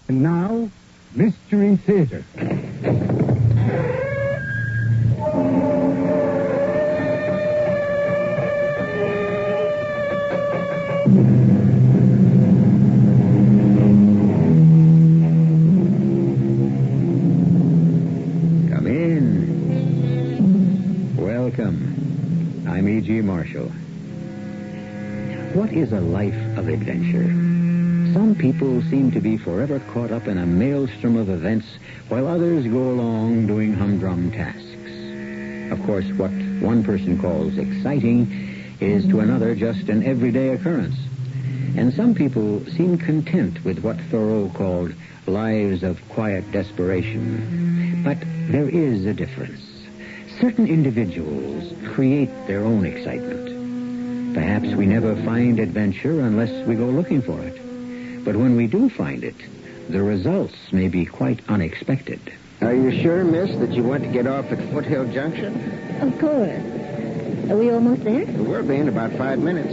And now, Mystery Theater. Come in. Welcome. I'm E.G. Marshall. What is a life of adventure? Some people seem to be forever caught up in a maelstrom of events, while others go along doing humdrum tasks. Of course, what one person calls exciting is to another just an everyday occurrence. And some people seem content with what Thoreau called lives of quiet desperation. But there is a difference. Certain individuals create their own excitement. Perhaps we never find adventure unless we go looking for it. But when we do find it, the results may be quite unexpected. Are you sure, miss, that you want to get off at Foothill Junction? Of course. Are we almost there? We'll be in about 5 minutes.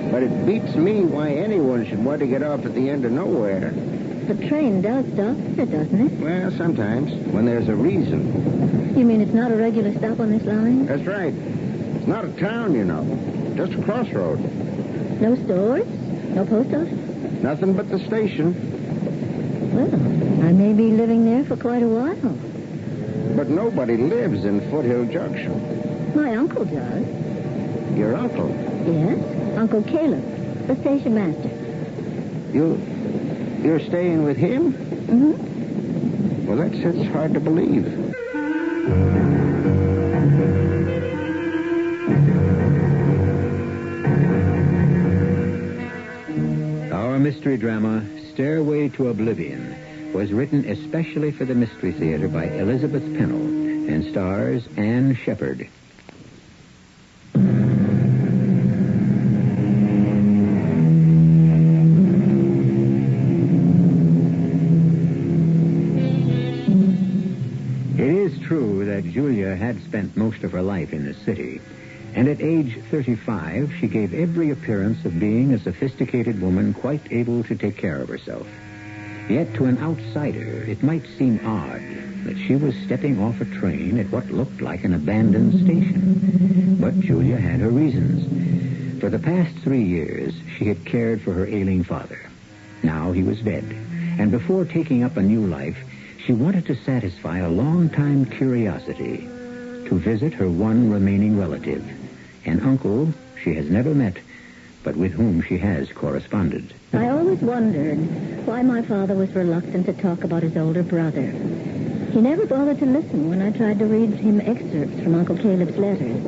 But it beats me why anyone should want to get off at the end of nowhere. The train does stop there, doesn't it? Well, sometimes, when there's a reason. You mean it's not a regular stop on this line? That's right. It's not a town, you know. Just a crossroad. No stores? No post office? Nothing but the station. Well, I may be living there for quite a while. But nobody lives in Foothill Junction. My uncle does. Your uncle? Yes, Uncle Caleb, the station master. You're staying with him? Mm-hmm. Well, that's hard to believe. Our mystery drama, Stairway to Oblivion, was written especially for the Mystery Theater by Elizabeth Pennell and stars Anne Shepard. It is true that Julia had spent most of her life in the city, and at age 35, she gave every appearance of being a sophisticated woman quite able to take care of herself. Yet to an outsider, it might seem odd that she was stepping off a train at what looked like an abandoned station. But Julia had her reasons. For the past 3 years, she had cared for her ailing father. Now he was dead, and before taking up a new life, she wanted to satisfy a long-time curiosity to visit her one remaining relative, an uncle she has never met, but with whom she has corresponded. I always wondered why my father was reluctant to talk about his older brother. He never bothered to listen when I tried to read him excerpts from Uncle Caleb's letters.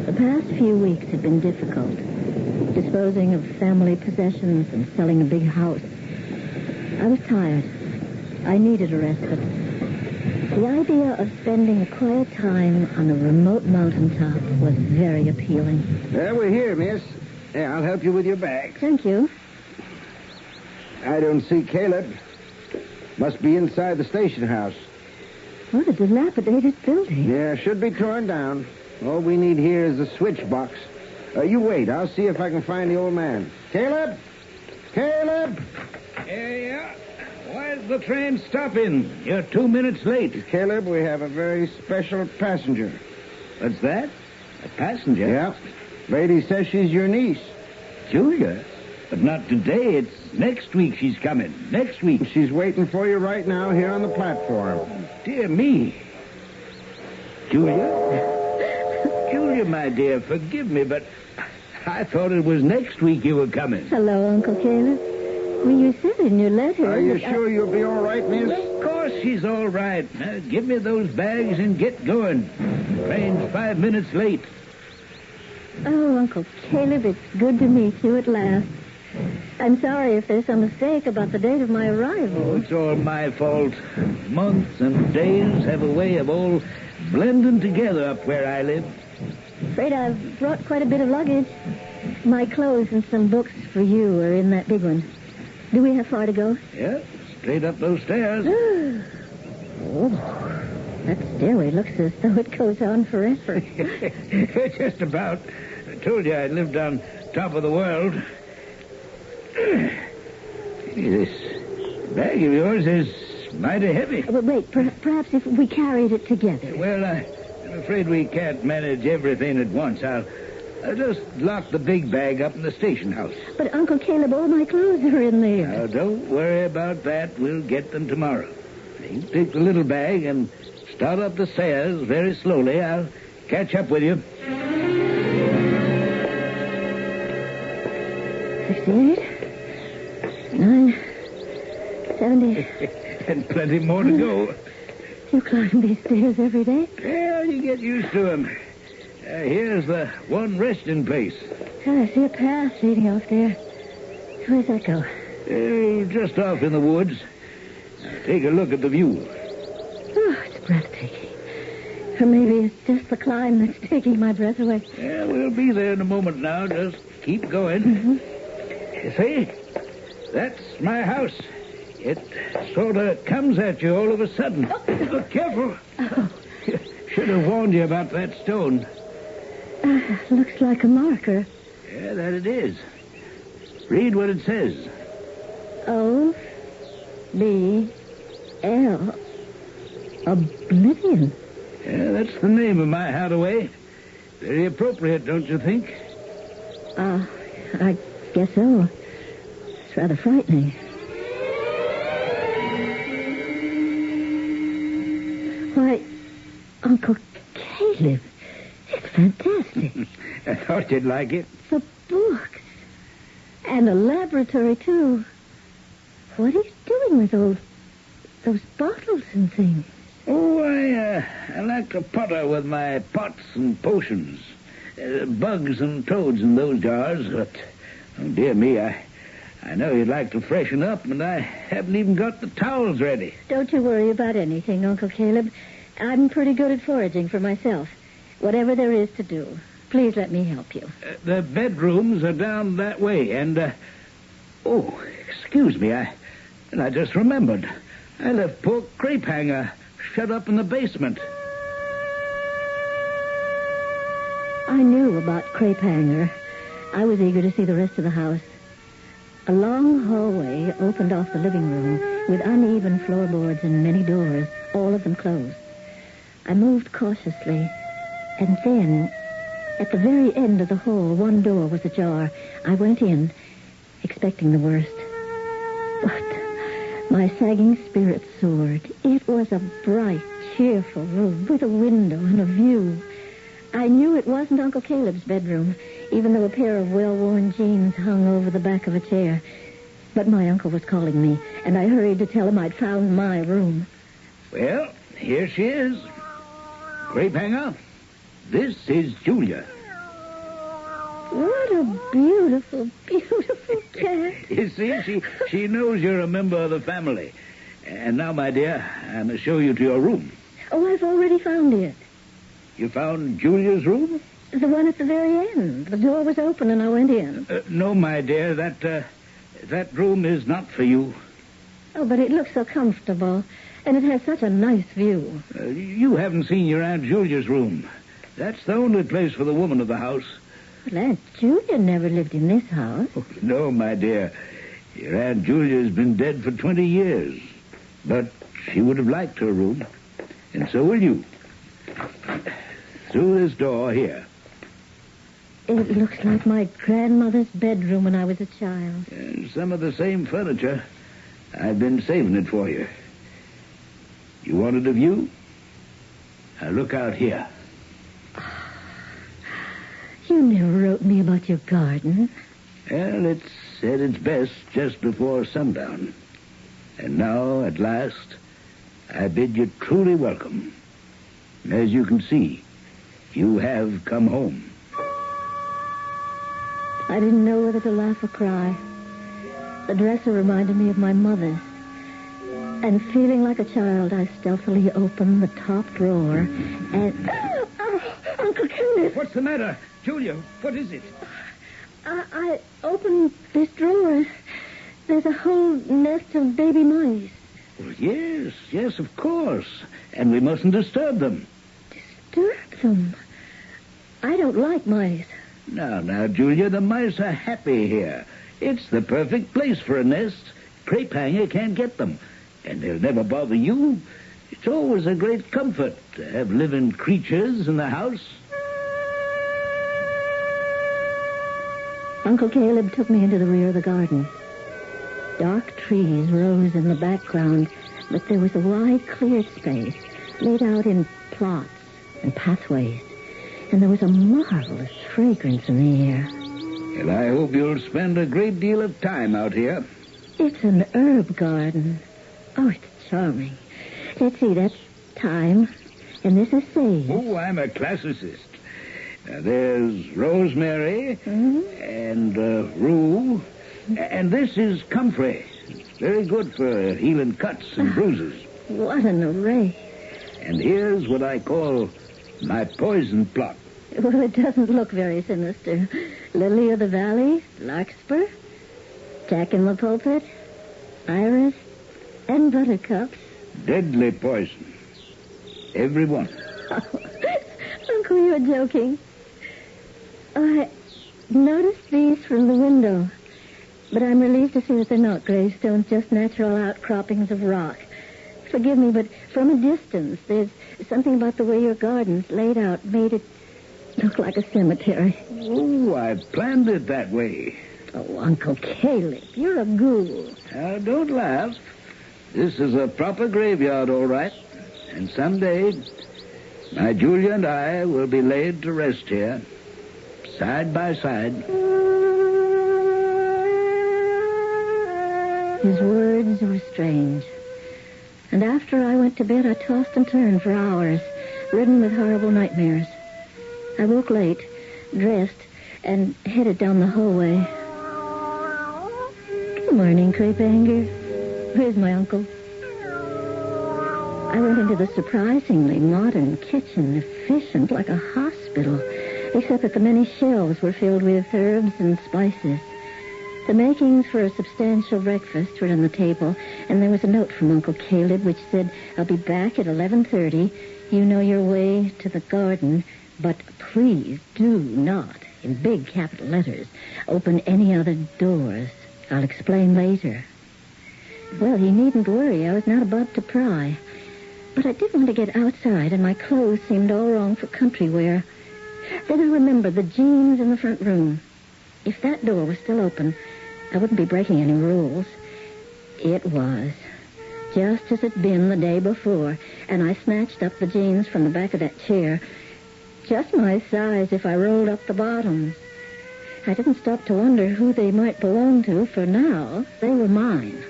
The past few weeks had been difficult, disposing of family possessions and selling a big house. I was tired. I needed a respite. The idea of spending a quiet time on a remote mountaintop was very appealing. We're here, miss. Yeah, I'll help you with your bag. Thank you. I don't see Caleb. Must be inside the station house. What a dilapidated building. Yeah, should be torn down. All we need here is a switch box. You wait. I'll see if I can find the old man. Caleb? Caleb? Yeah. Why is the train stopping? You're 2 minutes late. Caleb, we have a very special passenger. What's that? A passenger? Yeah. Lady says she's your niece. Julia? But not today. It's next week she's coming. Next week. She's waiting for you right now here on the platform. Dear me. Julia? Julia, my dear, forgive me, but I thought it was next week you were coming. Hello, Uncle Caleb. Well, you said in your letter... Are you sure you'll be all right, miss? Of course she's all right. Now, give me those bags and get going. Train's 5 minutes late. Oh, Uncle Caleb, it's good to meet you at last. I'm sorry if there's some mistake about the date of my arrival. It's all my fault. Months and days have a way of all blending together up where I live. Afraid I've brought quite a bit of luggage. My clothes and some books for you are in that big one. Do we have far to go? Yeah, straight up those stairs. Oh, that stairway looks as though it goes on forever. Just about. I told you I lived on top of the world. This Bag of yours is mighty heavy. But wait, perhaps if we carried it together. Well, I'm afraid we can't manage everything at once. I'll just lock the big bag up in the station house. But, Uncle Caleb, all my clothes are in there. Now, don't worry about that. We'll get them tomorrow. You take the little bag and start up the stairs very slowly. I'll catch up with you. 68, 9, 70. And plenty more to go. You climb these stairs every day? Well, you get used to them. Here's the one resting place. I see a path leading off there. Where's that go? Just off in the woods. Now, take a look at the view. Oh, it's breathtaking. Or maybe it's just the climb that's taking my breath away. Yeah, we'll be there in a moment now. Just keep going. Mm-hmm. You see? That's my house. It sort of comes at you all of a sudden. Oh, careful. Oh. Should have warned you about that stone. Looks like a marker. Yeah, that it is. Read what it says. O-B-L. Oblivion. Yeah, that's the name of my hideaway. Very appropriate, don't you think? I guess so. It's rather frightening. Why, Uncle Caleb, it's fantastic. I thought you'd like it. The books. And a laboratory, too. What are you doing with those bottles and things? Oh, I like to potter with my pots and potions. Bugs and toads in those jars, but, oh, dear me, I know you'd like to freshen up, and I haven't even got the towels ready. Don't you worry about anything, Uncle Caleb. I'm pretty good at foraging for myself. Whatever there is to do, please let me help you. The bedrooms are down that way, and, oh, excuse me, I just remembered. I left poor Crepe Hanger shut up in the basement. I knew about Crepe Hanger. I was eager to see the rest of the house. A long hallway opened off the living room with uneven floorboards and many doors, all of them closed. I moved cautiously, and then, at the very end of the hall, one door was ajar. I went in, expecting the worst. But my sagging spirit soared. It was a bright, cheerful room with a window and a view. I knew it wasn't Uncle Caleb's bedroom, even though a pair of well-worn jeans hung over the back of a chair. But my uncle was calling me, and I hurried to tell him I'd found my room. Well, here she is. Crepe Hanger, this is Julia. What a beautiful, beautiful cat. You see, she knows you're a member of the family. And now, my dear, I'm going to show you to your room. Oh, I've already found it. You found Julia's room? The one at the very end. The door was open and I went in. No, my dear, that room is not for you. Oh, but it looks so comfortable. And it has such a nice view. You haven't seen your Aunt Julia's room. That's the only place for the woman of the house. But Aunt Julia never lived in this house. Oh, no, my dear. Your Aunt Julia's been dead for 20 years. But she would have liked her room. And so will you. Through this door here. It looks like my grandmother's bedroom when I was a child. Some of the same furniture. I've been saving it for you. You wanted a view? Now look out here. You never wrote me about your garden. Well, it's at its best just before sundown. And now, at last, I bid you truly welcome. As you can see, you have come home. I didn't know whether to laugh or cry. The dresser reminded me of my mother's. And feeling like a child, I stealthily opened the top drawer and... Uncle Caleb! What's the matter? Julia, what is it? I opened this drawer. There's a whole nest of baby mice. Well, yes, of course. And we mustn't disturb them. Disturb them? I don't like mice. Now, Julia, the mice are happy here. It's the perfect place for a nest. crepe hanger can't get them. And they'll never bother you. It's always a great comfort to have living creatures in the house. Uncle Caleb took me into the rear of the garden. Dark trees rose in the background, but there was a wide, clear space laid out in plots and pathways, and there was a marvelous fragrance in the air. And I hope you'll spend a great deal of time out here. It's an herb garden. Oh, it's charming. Let's see, that's thyme, and this is sage. Oh, I'm a classicist. Now, there's rosemary and rue, and this is comfrey. It's very good for healing cuts and bruises. What an array. And here's what I call my poison plot. Well, it doesn't look very sinister. Lily of the valley, larkspur, jack in the pulpit, iris, and buttercups. Deadly poison. Every one. Uncle, you're joking. I noticed these from the window, but I'm relieved to see that they're not gravestones, just natural outcroppings of rock. Forgive me, but from a distance, there's something about the way your garden's laid out made it look like a cemetery. Oh, I planned it that way. Oh, Uncle Caleb, you're a ghoul. Now, don't laugh. This is a proper graveyard, all right. And someday, my Julia and I will be laid to rest here, side by side. His words were strange. And after I went to bed, I tossed and turned for hours, ridden with horrible nightmares. I woke late, dressed, and headed down the hallway. Good morning, Crepe Hanger. Where's my uncle? I went into the surprisingly modern kitchen, efficient like a hospital, except that the many shelves were filled with herbs and spices. The makings for a substantial breakfast were on the table, and there was a note from Uncle Caleb which said, I'll be back at 11:30. You know your way to the garden, but please do not, in big capital letters, open any other doors. I'll explain later. Well, he needn't worry. I was not about to pry. But I did want to get outside, and my clothes seemed all wrong for country wear. Then I remembered the jeans in the front room. If that door was still open, I wouldn't be breaking any rules. It was, just as it'd been the day before, and I snatched up the jeans from the back of that chair. Just my size if I rolled up the bottoms. I didn't stop to wonder who they might belong to, for now they were mine.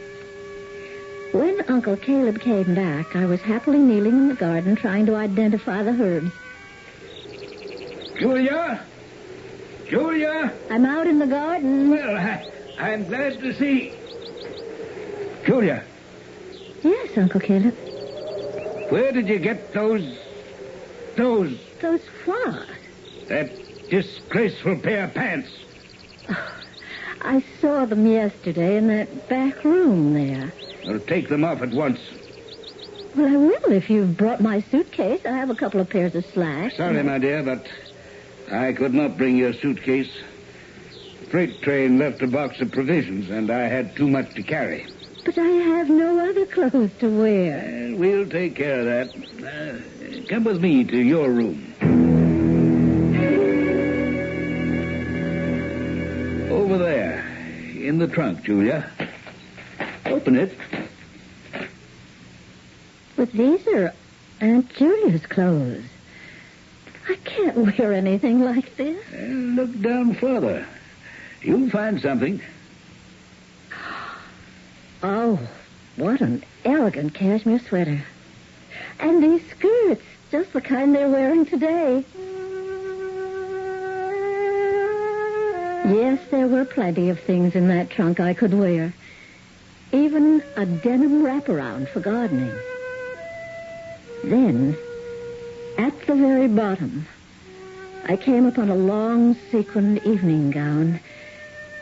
When Uncle Caleb came back, I was happily kneeling in the garden trying to identify the herbs. Julia? Julia? I'm out in the garden. Well, I'm glad to see. Julia. Yes, Uncle Caleb. Where did you get those... Those what? That disgraceful pair of pants? Oh, I saw them yesterday in that back room there. Well, take them off at once. Well, I will if you've brought my suitcase. I have a couple of pairs of slacks. Sorry, my dear, but I could not bring your suitcase. The freight train left a box of provisions, and I had too much to carry. But I have no other clothes to wear. We'll take care of that. Come with me to your room. Over there, in the trunk, Julia. Open it. But these are Aunt Julia's clothes. I can't wear anything like this. Look down further. You'll find something. Oh, what an elegant cashmere sweater. And these skirts, just the kind they're wearing today. Yes, there were plenty of things in that trunk I could wear. Even a denim wraparound for gardening. Then, at the very bottom, I came upon a long sequined evening gown,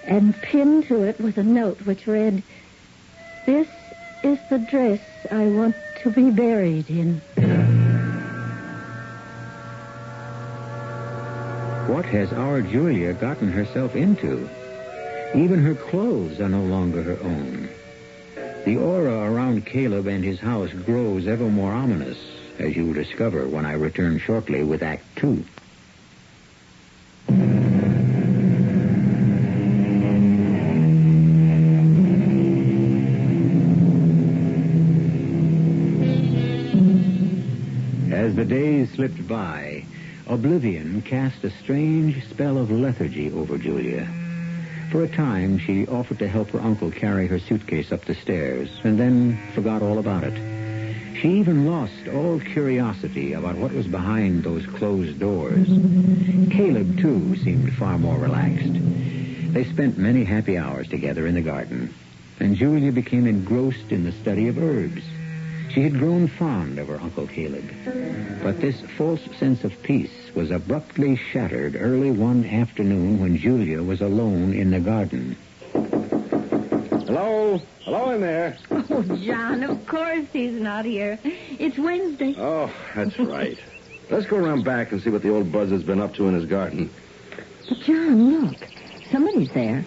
and pinned to it was a note which read, "This is the dress I want to be buried in." What has our Julia gotten herself into? Even her clothes are no longer her own. The aura around Caleb and his house grows ever more ominous, as you will discover when I return shortly with Act 2. As the days slipped by, Oblivion cast a strange spell of lethargy over Julia. For a time, she offered to help her uncle carry her suitcase up the stairs, and then forgot all about it. She even lost all curiosity about what was behind those closed doors. Caleb, too, seemed far more relaxed. They spent many happy hours together in the garden, and Julia became engrossed in the study of herbs. She had grown fond of her Uncle Caleb. But this false sense of peace was abruptly shattered early one afternoon when Julia was alone in the garden. Hello? Hello in there. Oh, John, of course he's not here. It's Wednesday. Oh, that's right. Let's go around back and see what the old buzzard's been up to in his garden. But, John, look. Somebody's there.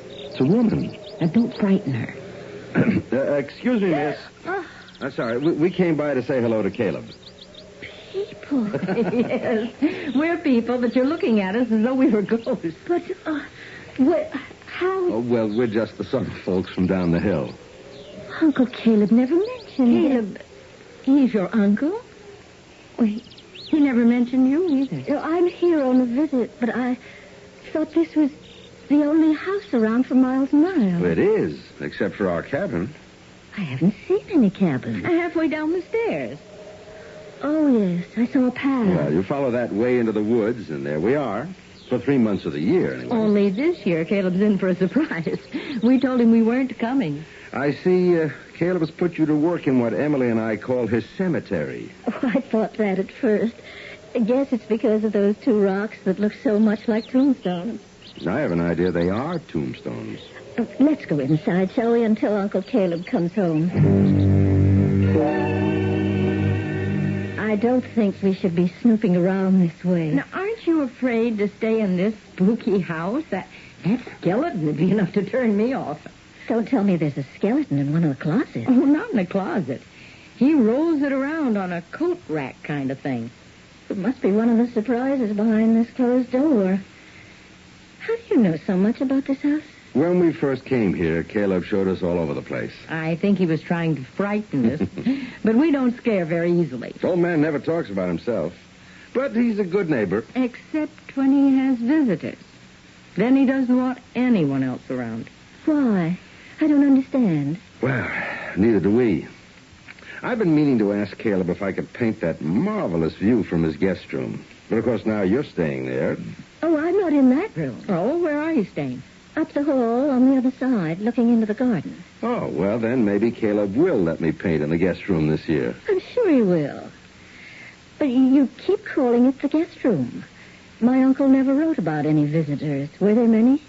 It's a woman. Now, don't frighten her. Excuse me, miss. I'm sorry. We came by to say hello to Caleb. People. Yes. We're people, but you're looking at us as though we were ghosts. But, how... Oh, well, we're just the summer folks from down the hill. Uncle Caleb never mentioned Caleb. He's your uncle? Wait, he never mentioned you either. I'm here on a visit, but I thought this was the only house around for miles and miles. It is, except for our cabin. I haven't seen any cabins. Halfway down the stairs. Oh, yes. I saw a path. Well, you follow that way into the woods, and there we are. For 3 months of the year, anyway. Only this year, Caleb's in for a surprise. We told him we weren't coming. I see Caleb has put you to work in what Emily and I call his cemetery. Oh, I thought that at first. I guess it's because of those 2 rocks that look so much like tombstones. I have an idea they are tombstones. Let's go inside, shall we, until Uncle Caleb comes home. I don't think we should be snooping around this way. Now, aren't you afraid to stay in this spooky house? That skeleton would be enough to turn me off. Don't tell me there's a skeleton in one of the closets. Oh, not in a closet. He rolls it around on a coat rack kind of thing. It must be one of the surprises behind this closed door. How do you know so much about this house? When we first came here, Caleb showed us all over the place. I think he was trying to frighten us. But we don't scare very easily. Old man never talks about himself. But he's a good neighbor. Except when he has visitors. Then he doesn't want anyone else around. Why? I don't understand. Well, neither do we. I've been meaning to ask Caleb if I could paint that marvelous view from his guest room. But, of course, now you're staying there. Oh, I'm not in that room. Oh, where are you staying? Up the hall on the other side, looking into the garden. Oh, well, then maybe Caleb will let me paint in the guest room this year. I'm sure he will. But you keep calling it the guest room. My uncle never wrote about any visitors. Were there many?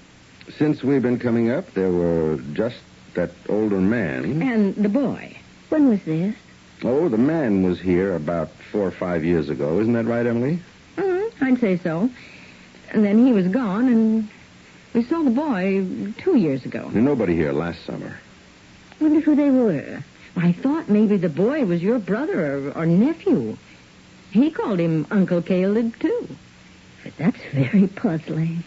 Since we've been coming up, there were just that older man. And the boy. When was this? Oh, the man was here about 4 or 5 years ago. Isn't that right, Emily? I'd say so. And then he was gone, and we saw the boy 2 years ago. Nobody here last summer. Wonder who they were. I thought maybe the boy was your brother or nephew. He called him Uncle Caleb, too. But that's very puzzling.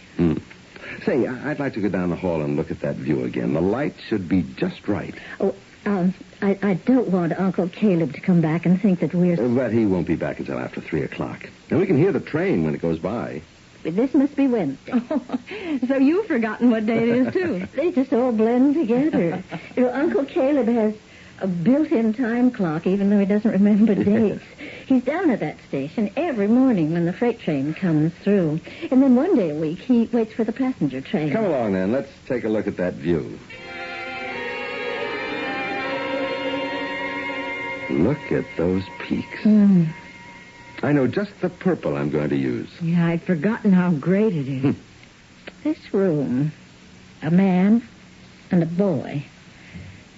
Say, I'd like to go down the hall and look at that view again. The light should be just right. Oh, I don't want Uncle Caleb to come back and think that we're... But he won't be back until after 3 o'clock. And we can hear the train when it goes by. But this must be Wednesday. Oh, so you've forgotten what day it is, too. They just all blend together. Uncle Caleb has a built-in time clock, even though he doesn't remember dates. He's down at that station every morning when the freight train comes through. And then one day a week, he waits for the passenger train. Come along, then. Let's take a look at that view. Look at those peaks. I know just the purple I'm going to use. Yeah, I'd forgotten how great it is. This room, a man and a boy.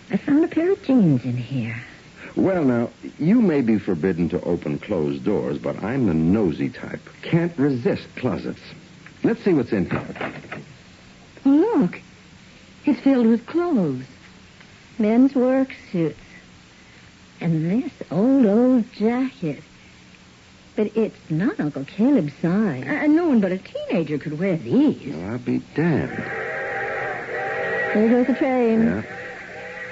I found a pair of jeans in here. Well, now, you may be forbidden to open closed doors, but I'm the nosy type. Can't resist closets. Let's see what's in here. Oh, look. It's filled with clothes. men's work suits. And this old jacket. But it's not Uncle Caleb's size. No one but a teenager could wear these. Well, I'll be damned. There goes the train. Yeah.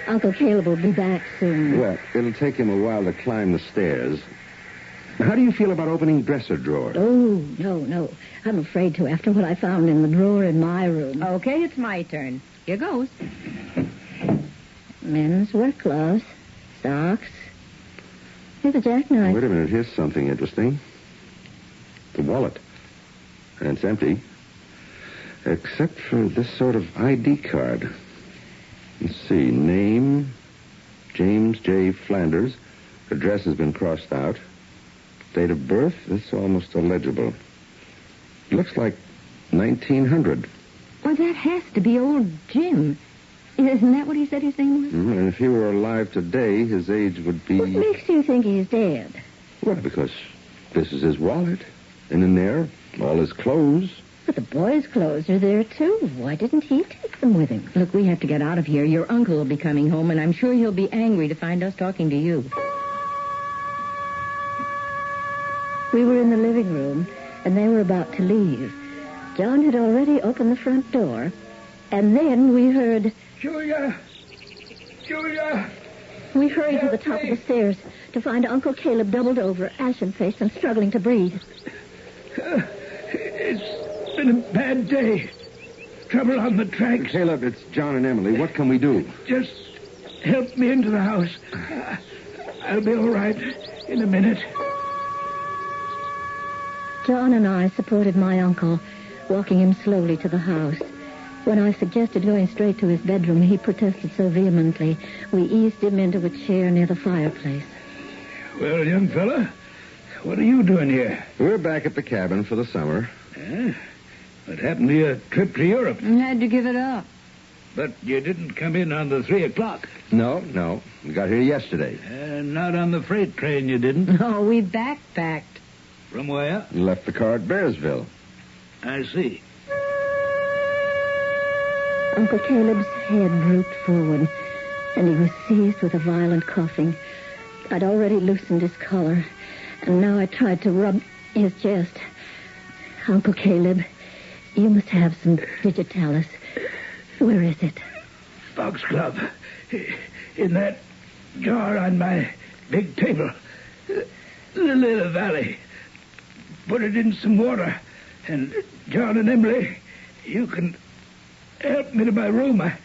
Uncle Caleb will be back soon. Well, it'll take him a while to climb the stairs. How do you feel about opening dresser drawers? Oh, no. I'm afraid to after what I found in the drawer in my room. Okay, it's my turn. Here goes. Men's work gloves, socks. Here's a jackknife. Wait a minute. Here's something interesting. The wallet. And it's empty. Except for this sort of ID card. Let's see. Name, James J. Flanders. Address has been crossed out. Date of birth, it's almost illegible. Looks like 1900. Well, that has to be old Jim. Isn't that what he said his name was? And if he were alive today, his age would be... What makes you think he's dead? Well, because this is his wallet. And in there, all his clothes. But the boys' clothes are there, too. Why didn't he take them with him? Look, we have to get out of here. Your uncle will be coming home, and I'm sure he'll be angry to find us talking to you. We were in the living room, and they were about to leave. John had already opened the front door, and then we heard... Julia! We hurried to the top of the stairs to find Uncle Caleb doubled over, ashen-faced and struggling to breathe. It's been a bad day. Trouble on the tracks. Caleb, it's John and Emily. What can we do? Just help me into the house. I'll be all right in a minute. John and I supported my uncle, walking him slowly to the house. When I suggested going straight to his bedroom, he protested so vehemently, we eased him into a chair near the fireplace. Well, young fella, what are you doing here? We're back at the cabin for the summer. What happened to your trip to Europe? I had to give it up. But you didn't come in on the 3 o'clock. No. We got here yesterday. Not on the freight train, you didn't? No, we backpacked. From where? You left the car at Bearsville. I see. Uncle Caleb's head drooped forward, and he was seized with a violent coughing. I'd already loosened his collar, and now I tried to rub his chest. Uncle Caleb, you must have some digitalis. Where is it? Foxglove. In that jar on my big table. Lily of the Valley. Put it in some water. And John and Emily, you can help me to my room. I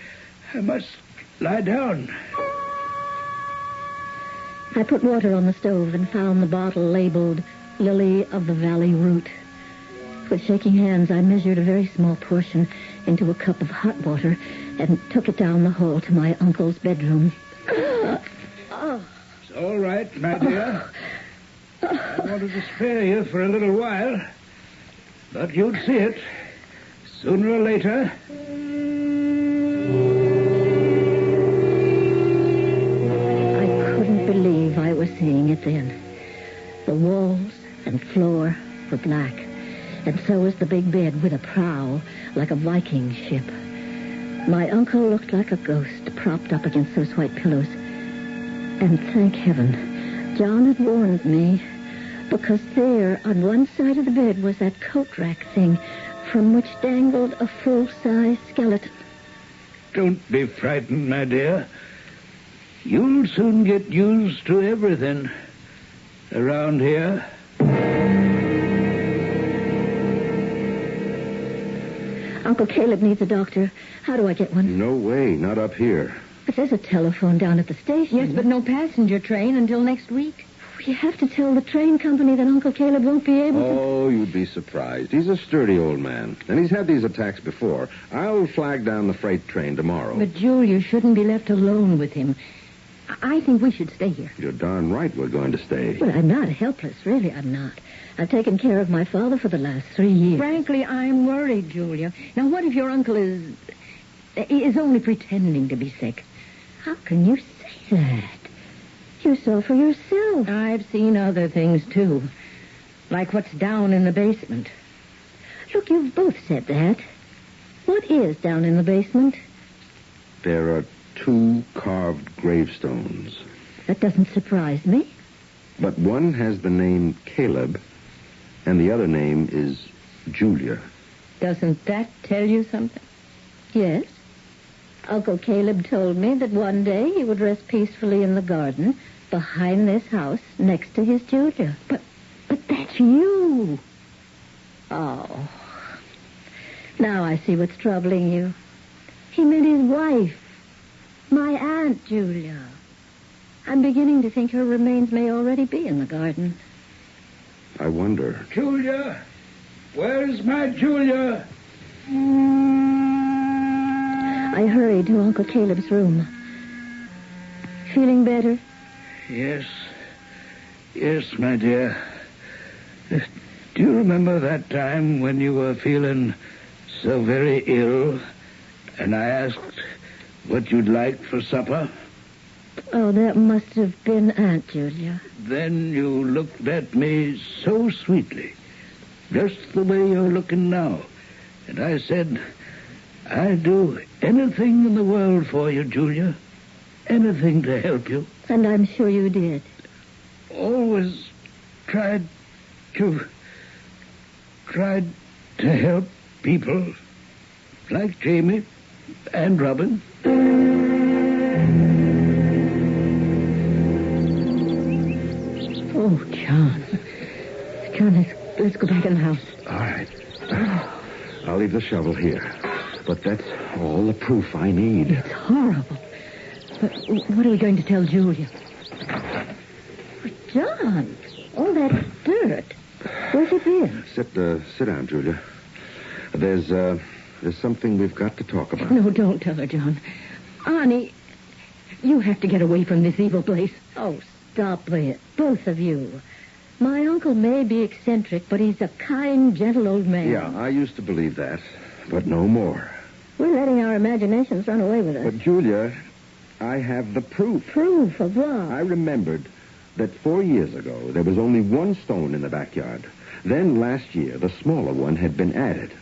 must lie down. I put water on the stove and found the bottle labeled Lily of the Valley Root. With shaking hands, I measured a very small portion into a cup of hot water and took it down the hall to my uncle's bedroom. It's all right, my dear. I wanted to spare you for a little while, but you'd see it sooner or later. I couldn't believe I was seeing it then. The walls and floor were black, and so was the big bed with a prow like a Viking ship. My uncle looked like a ghost propped up against those white pillows. And thank heaven, John had warned me, because there on one side of the bed was that coat rack thing from which dangled a full-size skeleton. Don't be frightened, my dear. You'll soon get used to everything around here. Uncle Caleb needs a doctor. How do I get one? No way, not up here. But there's a telephone down at the station. Yes, but no passenger train until next week. You have to tell the train company that Uncle Caleb won't be able to... Oh, you'd be surprised. He's a sturdy old man, and he's had these attacks before. I'll flag down the freight train tomorrow. But, Jules, you shouldn't be left alone with him. I think we should stay here. You're darn right we're going to stay. But I'm not helpless. Really, I'm not. I've taken care of my father for the last 3 years. Frankly, I'm worried, Julia. Now, what if your uncle is only pretending to be sick? How can you say that? You saw for yourself. I've seen other things, too. Like what's down in the basement. Look, you've both said that. What is down in the basement? There are 2 carved gravestones. That doesn't surprise me. But one has the name Caleb, and the other name is Julia. Doesn't that tell you something? Yes. Uncle Caleb told me that one day he would rest peacefully in the garden behind this house next to his Julia. But that's you. Oh. Now I see what's troubling you. He meant his wife, my Aunt Julia. I'm beginning to think her remains may already be in the garden. I wonder. Julia? Where's my Julia? I hurried to Uncle Caleb's room. Feeling better? Yes. Yes, my dear. Do you remember that time when you were feeling so very ill, and I asked what you'd like for supper? Oh, that must have been Aunt Julia. Then you looked at me so sweetly, just the way you're looking now. And I said, I'd do anything in the world for you, Julia. Anything to help you. And I'm sure you did. Always tried to help people like Jamie and Robin. Oh, John. John, let's go back in the house. All right. I'll leave the shovel here. But that's all the proof I need. It's horrible. But what are we going to tell Julia? John, all that dirt. Where's it been? Sit down, Julia. There's something we've got to talk about. No, don't tell her, John. Arnie, you have to get away from this evil place. Oh, stop it, both of you. My uncle may be eccentric, but he's a kind, gentle old man. Yeah, I used to believe that, but no more. We're letting our imaginations run away with us. But, Julia, I have the proof. Proof of what? I remembered that 4 years ago there was only one stone in the backyard. Then last year, the smaller one had been added.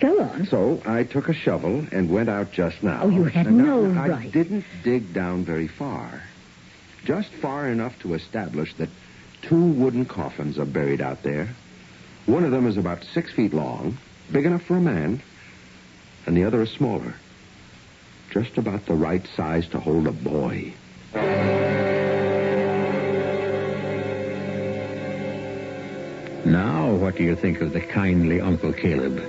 Go on. So I took a shovel and went out just now. Oh, you had And no I right. didn't dig down very far. Just far enough to establish that 2 wooden coffins are buried out there. One of them is about 6 feet long, big enough for a man, and the other is smaller. Just about the right size to hold a boy. Now, what do you think of the kindly Uncle Caleb?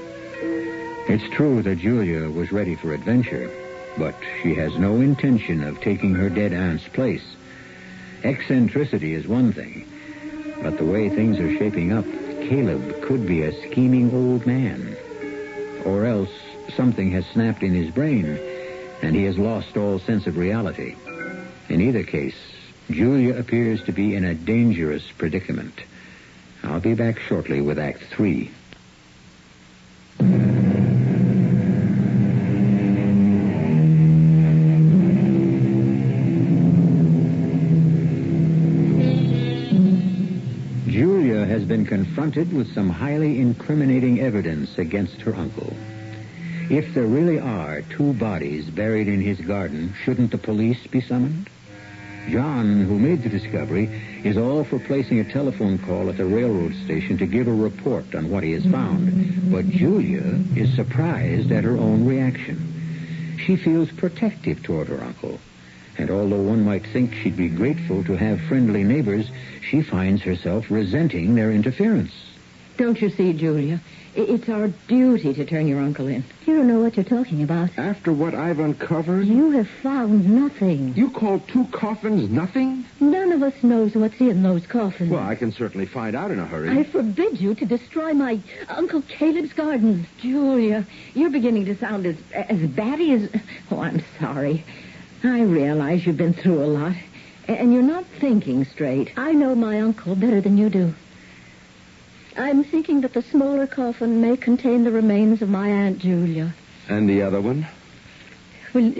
It's true that Julia was ready for adventure, but she has no intention of taking her dead aunt's place. Eccentricity is one thing, but the way things are shaping up, Caleb could be a scheming old man. Or else something has snapped in his brain, and he has lost all sense of reality. In either case, Julia appears to be in a dangerous predicament. I'll be back shortly with Act 3. Julia has been confronted with some highly incriminating evidence against her uncle. If there really are 2 bodies buried in his garden, shouldn't the police be summoned? John, who made the discovery, is all for placing a telephone call at the railroad station to give a report on what he has found. But Julia is surprised at her own reaction. She feels protective toward her uncle. And although one might think she'd be grateful to have friendly neighbors, she finds herself resenting their interference. Don't you see, Julia? It's our duty to turn your uncle in. You don't know what you're talking about. After what I've uncovered? You have found nothing. You call 2 coffins nothing? None of us knows what's in those coffins. Well, I can certainly find out in a hurry. I forbid you to destroy my Uncle Caleb's garden. Julia, you're beginning to sound as batty as... Oh, I'm sorry. I realize you've been through a lot, and you're not thinking straight. I know my uncle better than you do. I'm thinking that the smaller coffin may contain the remains of my Aunt Julia. And the other one? Well,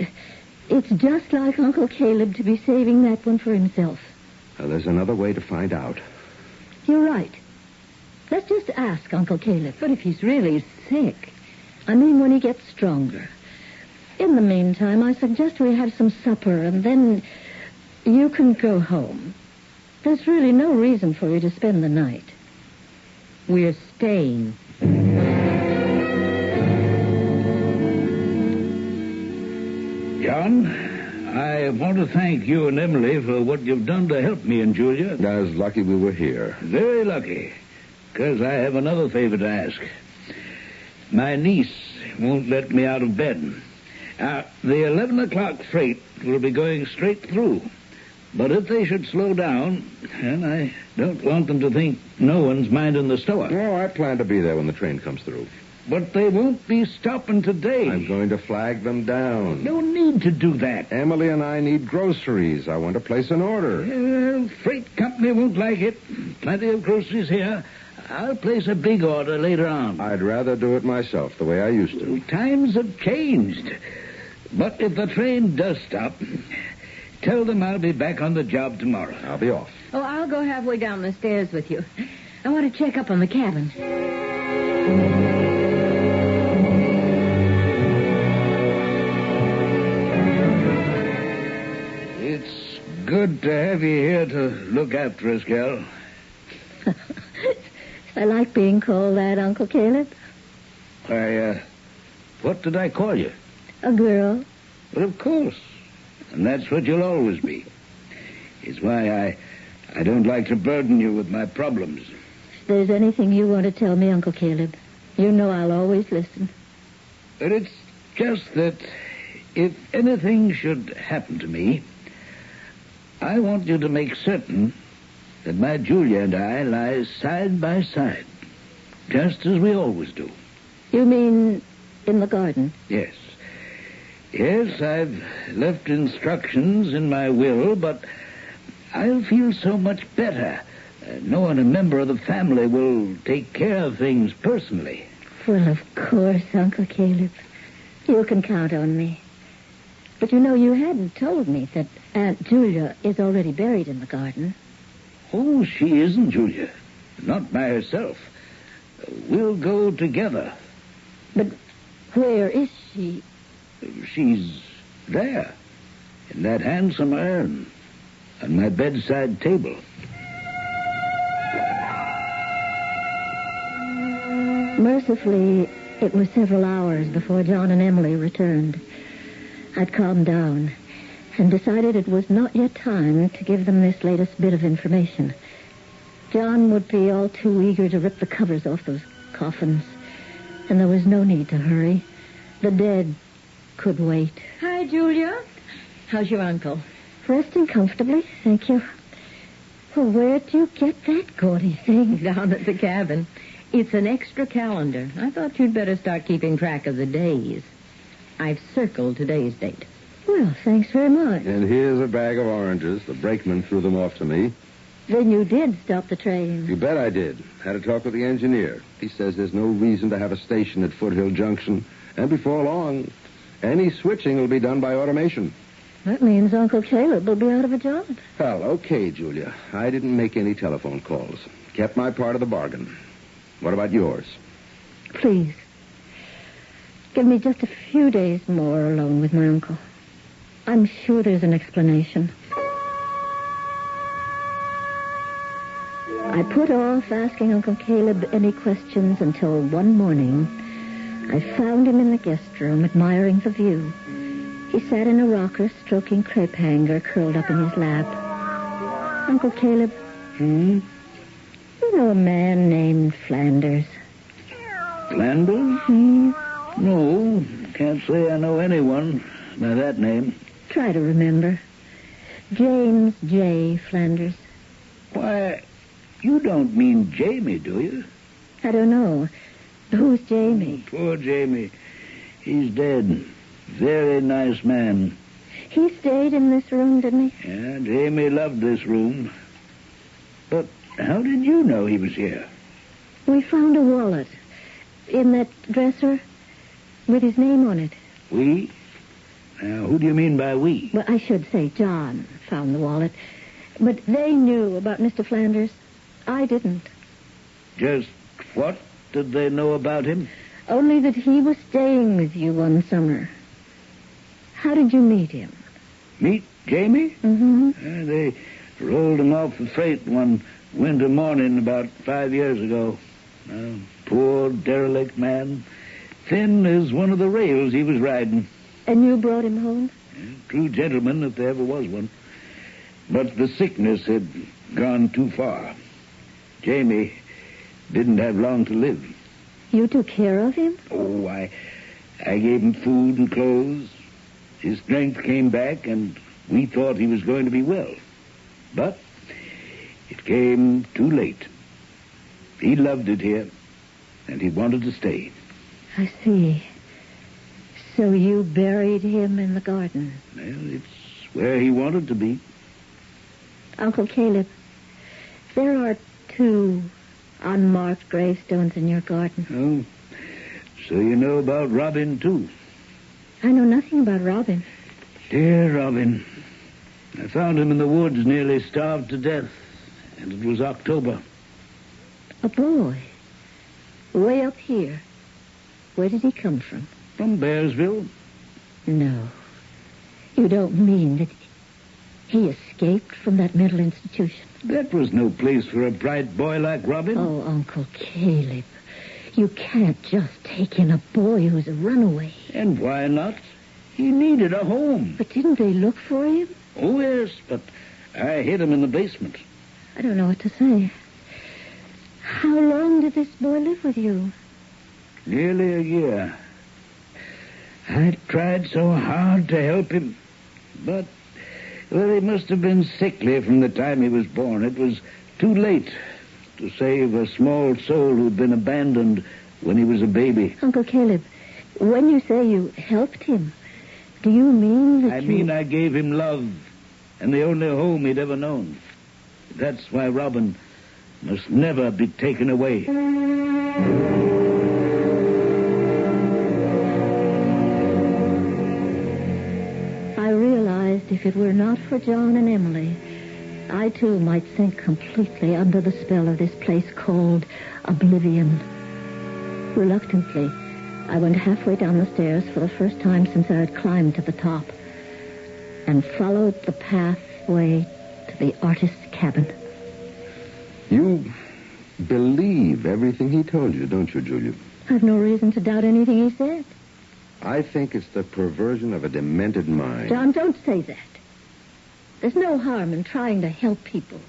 it's just like Uncle Caleb to be saving that one for himself. Well, there's another way to find out. You're right. Let's just ask Uncle Caleb. But if he's really sick... I mean when he gets stronger. In the meantime, I suggest we have some supper, and then you can go home. There's really no reason for you to spend the night. We're staying. John, I want to thank you and Emily for what you've done to help me and Julia. I was lucky we were here. Very lucky, because I have another favor to ask. My niece won't let me out of bed. The 11 o'clock freight will be going straight through. But if they should slow down, and I don't want them to think no one's minding the store. Oh, I plan to be there when the train comes through. But they won't be stopping today. I'm going to flag them down. No need to do that. Emily and I need groceries. I want to place an order. Freight company won't like it. Plenty of groceries here. I'll place a big order later on. I'd rather do it myself, the way I used to. Times have changed. But if the train does stop, tell them I'll be back on the job tomorrow. I'll be off. Oh, I'll go halfway down the stairs with you. I want to check up on the cabin. It's good to have you here to look after us, gal. I like being called that, Uncle Caleb. What did I call you? A girl. Well, of course. And that's what you'll always be. It's why I don't like to burden you with my problems. If there's anything you want to tell me, Uncle Caleb, you know I'll always listen. But it's just that if anything should happen to me, I want you to make certain that my Julia and I lie side by side, just as we always do. You mean in the garden? Yes. Yes, I've left instructions in my will, but I'll feel so much better knowing a member of the family will take care of things personally. Well, of course, Uncle Caleb. You can count on me. But you know, you hadn't told me that Aunt Julia is already buried in the garden. Oh, she isn't, Julia. Not by herself. We'll go together. But where is she? She's there, in that handsome urn, on my bedside table. Mercifully, it was several hours before John and Emily returned. I'd calmed down and decided it was not yet time to give them this latest bit of information. John would be all too eager to rip the covers off those coffins, and there was no need to hurry. The dead could wait. Hi, Julia. How's your uncle? Resting comfortably, thank you. Well, where'd you get that gaudy thing? Down at the cabin. It's an extra calendar. I thought you'd better start keeping track of the days. I've circled today's date. Well, thanks very much. And here's a bag of oranges. The brakeman threw them off to me. Then you did stop the train. You bet I did. Had a talk with the engineer. He says there's no reason to have a station at Foothill Junction. And before long, any switching will be done by automation. That means Uncle Caleb will be out of a job. Well, okay, Julia. I didn't make any telephone calls. Kept my part of the bargain. What about yours? Please, give me just a few days more alone with my uncle. I'm sure there's an explanation. I put off asking Uncle Caleb any questions until one morning I found him in the guest room admiring the view. He sat in a rocker stroking crepe hanger curled up in his lap. Uncle Caleb. You know a man named Flanders? Flanders? No, can't say I know anyone by that name. Try to remember. James J. Flanders. Why, you don't mean Jamie, do you? I don't know. Who's Jamie? Poor Jamie. He's dead. Very nice man. He stayed in this room, didn't he? Yeah, Jamie loved this room. But how did you know he was here? We found a wallet in that dresser with his name on it. We? Now, who do you mean by we? Well, I should say John found the wallet. But they knew about Mr. Flanders. I didn't. Just what did they know about him? Only that he was staying with you one summer. How did you meet him? Meet Jamie? Mm-hmm. They rolled him off the freight one winter morning about 5 years ago. Poor, derelict man. Thin as one of the rails he was riding. And you brought him home? True gentleman, if there ever was one. But the sickness had gone too far. Jamie didn't have long to live. You took care of him? Oh, I gave him food and clothes. His strength came back, and we thought he was going to be well. But it came too late. He loved it here, and he wanted to stay. I see. So you buried him in the garden? Well, it's where he wanted to be. Uncle Caleb, there are 2 unmarked gravestones in your garden. Oh, so you know about Robin, too. I know nothing about Robin. Dear Robin. I found him in the woods, nearly starved to death. And it was October. A boy. Way up here. Where did he come from? From Bearsville. No. You don't mean that he escaped from that mental institution? That was no place for a bright boy like Robin. Oh, Uncle Caleb. You can't just take in a boy who's a runaway. And why not? He needed a home. But didn't they look for him? Oh, yes, but I hid him in the basement. I don't know what to say. How long did this boy live with you? Nearly a year. I tried so hard to help him, but, well, he must have been sickly from the time he was born. It was too late to save a small soul who'd been abandoned when he was a baby. Uncle Caleb, when you say you helped him, do you mean that I mean I gave him love and the only home he'd ever known. That's why Robin must never be taken away. I realized if it were not for John and Emily, I, too, might sink completely under the spell of this place called Oblivion. Reluctantly, I went halfway down the stairs for the first time since I had climbed to the top and followed the pathway to the artist's cabin. You believe everything he told you, don't you, Julia? I've no reason to doubt anything he said. I think it's the perversion of a demented mind. John, don't say that. There's no harm in trying to help people.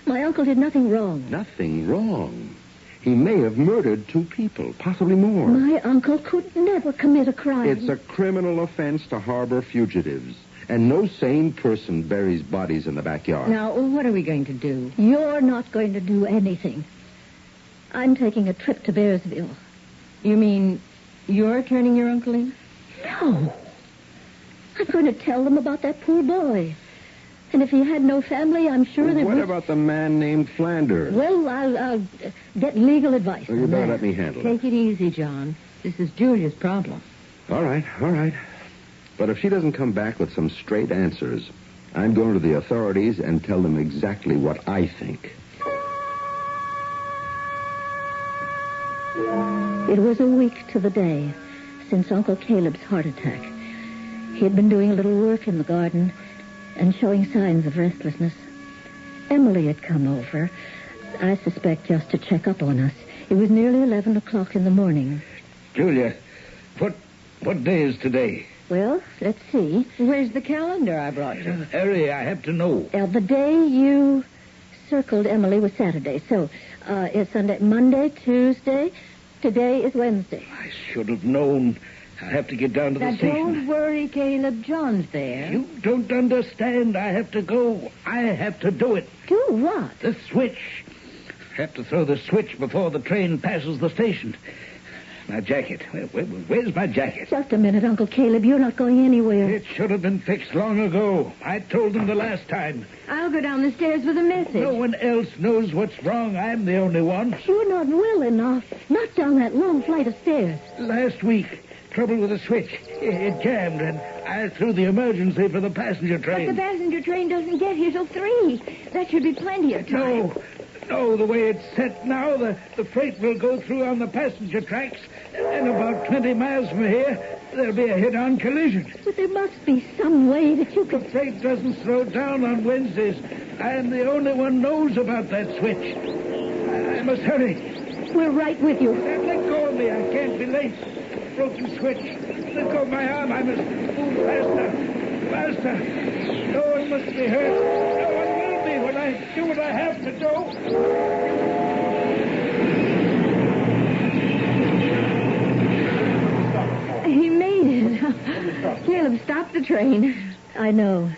My uncle did nothing wrong. Nothing wrong. He may have murdered 2 people, possibly more. My uncle could never commit a crime. It's a criminal offense to harbor fugitives, and no sane person buries bodies in the backyard. Now, what are we going to do? You're not going to do anything. I'm taking a trip to Bearsville. You mean you're turning your uncle in? No. I'm going to tell them about that poor boy. And if he had no family, I'm sure that... What about the man named Flanders? Well, I'll get legal advice. Well, you better let me handle it. Take it easy, John. This is Julia's problem. All right. But if she doesn't come back with some straight answers, I'm going to the authorities and tell them exactly what I think. It was a week to the day since Uncle Caleb's heart attack. He had been doing a little work in the garden and showing signs of restlessness. Emily had come over, I suspect just to check up on us. It was nearly 11 o'clock in the morning. Julia, what day is today? Well, let's see. Where's the calendar I brought you? Harry, I have to know. The day you circled Emily was Saturday. So, it's Sunday, Monday, Tuesday. Today is Wednesday. I should have known. I have to get down to the station. Don't worry, Caleb. John's there. You don't understand. I have to go. I have to do it. Do what? The switch. I have to throw the switch before the train passes the station. My jacket. Where's my jacket? Just a minute, Uncle Caleb. You're not going anywhere. It should have been fixed long ago. I told them the last time. I'll go down the stairs with a message. No one else knows what's wrong. I'm the only one. You're not well enough. Not down that long flight of stairs. Last week, trouble with the switch. It jammed, and I threw the emergency for the passenger train. But the passenger train doesn't get here till 3. That should be plenty of time. No, the way it's set now, the freight will go through on the passenger tracks, and about 20 miles from here, there'll be a head-on collision. But there must be some way that you The could... freight doesn't slow down on Wednesdays. I am the only one knows about that switch. I must hurry. We're right with you. Let go of me. I can't be late. Broken switch. Let go of my arm. I must move faster. Faster. No one must be hurt. No one will be when I do what I have to do. He made it. Caleb, stop the train. I know.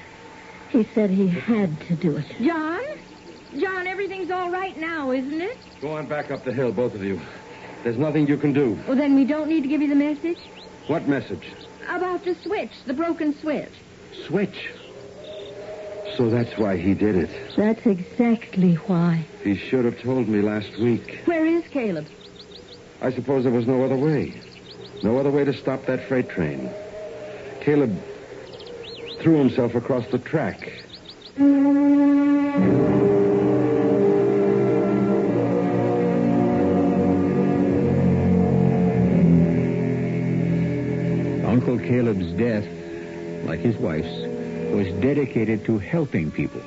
He said he had to do it. John? John, everything's all right now, isn't it? Go on back up the hill, both of you. There's nothing you can do. Well, then we don't need to give you the message? What message? About the switch, the broken switch. Switch. So that's why he did it. That's exactly why. He should have told me last week. Where is Caleb? I suppose there was no other way. No other way to stop that freight train. Caleb threw himself across the track. Uncle Caleb's death, like his wife's, was dedicated to helping people.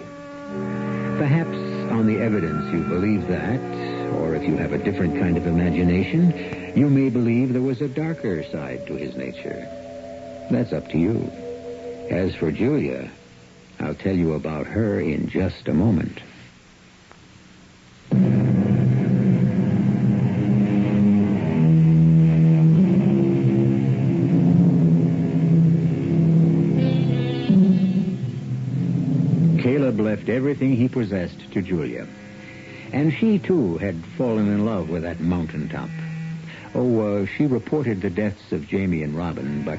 Perhaps on the evidence you believe that, or if you have a different kind of imagination, you may believe there was a darker side to his nature. That's up to you. As for Julia, I'll tell you about her in just a moment. Caleb left everything he possessed to Julia. And she, too, had fallen in love with that mountaintop. She reported the deaths of Jamie and Robin, but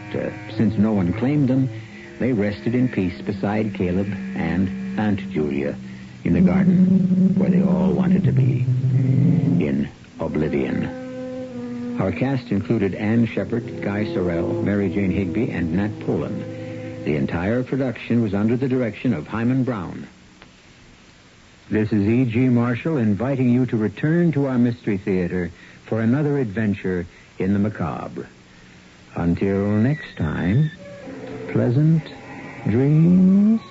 since no one claimed them, they rested in peace beside Caleb and Aunt Julia in the garden where they all wanted to be, in Oblivion. Our cast included Ann Shepard, Guy Sorrell, Mary Jane Higby, and Nat Poland. The entire production was under the direction of Hyman Brown. This is E.G. Marshall inviting you to return to our Mystery Theater for another adventure in the macabre. Until next time, pleasant dreams.